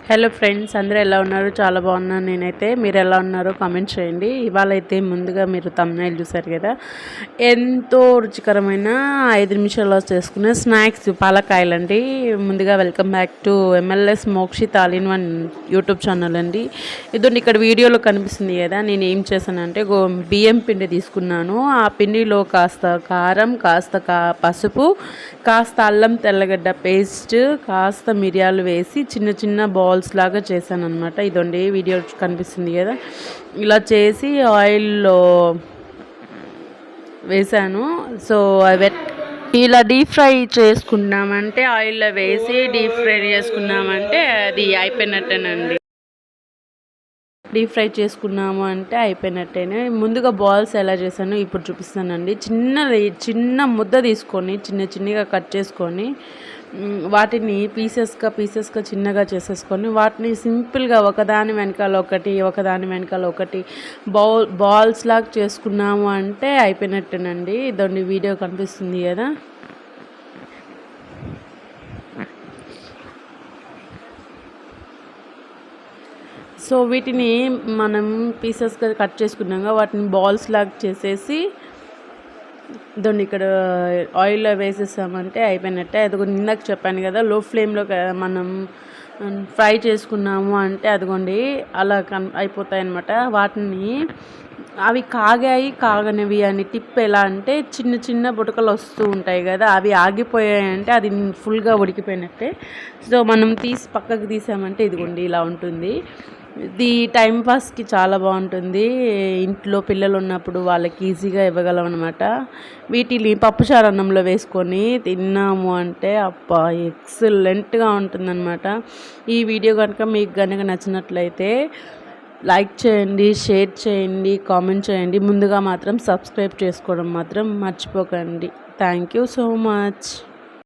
Hello friends, అందరూ ఎలా ఉన్నారు? చాలా బాగున్నాను నేనైతే. మీరు ఎలా ఉన్నారో కామెంట్ చేయండి. ఇవాళ అయితే ముందుగా మీరు థంబ్నెయిల్ చూసారు కదా, ఎంతో రుచికరమైన 5 నిమిషాల్లో చేసుకునే స్నాక్స్ పాలకాయలండి. ముందుగా welcome back to MLS Mokshith all in one YouTube channel అండి. ఇదండి ఇక్కడ వీడియోలో కనిపిస్తుంది కదా, నేను ఏం చేశానంటే బియ్యం పిండి తీసుకున్నాను. ఆ పిండిలో కాస్త కారం, కాస్త పసుపు, కాస్త అల్లం తెల్లగడ్డ పేస్ట్, కాస్త మిరియాలు వేసి చిన్న చిన్న బాల్స్ లాగా చేశాను అనమాట. ఇదండి వీడియో కనిపిస్తుంది కదా, ఇలా చేసి ఆయిల్లో వేసాను. సో అవి ఇలా డీప్ ఫ్రై చేసుకున్నామంటే, ఆయిల్లో వేసి డీప్ ఫ్రై చేసుకున్నామంటే అది అయిపోయినట్టేనండి. డీప్ ఫ్రై చేసుకున్నాము అంటే అయిపోయినట్టేనే. ముందుగా బాల్స్ ఎలా చేశానో ఇప్పుడు చూపిస్తానండి. చిన్న ముద్ద తీసుకొని చిన్నగా కట్ చేసుకొని వాటిని పీసెస్గా చిన్నగా చేసేసుకొని వాటిని సింపుల్గా ఒకదాని వెనకాల ఒకటి బాల్స్ లాగా చేసుకున్నాము అంటే అయిపోయినట్టేనండి. ఇదండి వీడియో కనిపిస్తుంది కదా. సో వీటిని మనం పీసెస్గా కట్ చేసుకున్నాక వాటిని బాల్స్ లాగా చేసేసి దాన్ని ఇక్కడ ఆయిల్లో వేసేసామంటే అయిపోయినట్టే. అదిగో ఇందాక చెప్పాను కదా, లో ఫ్లేమ్లో మనం ఫ్రై చేసుకున్నాము అంటే అదిగోండి అలా అయిపోతాయి అన్నమాట. వాటిని అవి కాగనివి అని టిప్ ఎలా అంటే, చిన్న బుడకలు వస్తూ ఉంటాయి కదా, అవి ఆగిపోయాయంటే అది ఫుల్గా ఉడికిపోయినట్టే. సో మనం పక్కకు తీసామంటే ఇదిగోండి ఇలా ఉంటుంది. ఇది టైంపాస్కి చాలా బాగుంటుంది. ఇంట్లో పిల్లలు ఉన్నప్పుడు వాళ్ళకి ఈజీగా ఇవ్వగలం అనమాట. వీటిని పప్పుచారు అన్నంలో వేసుకొని తిన్నాము అంటే అబ్బా ఎక్సలెంట్గా ఉంటుందన్నమాట. ఈ వీడియో మీకు నచ్చినట్లయితే లైక్ చేయండి, షేర్ చేయండి, కామెంట్ చేయండి. ముందుగా మాత్రం సబ్స్క్రైబ్ చేసుకోవడం మాత్రం మర్చిపోకండి. Thank you so much.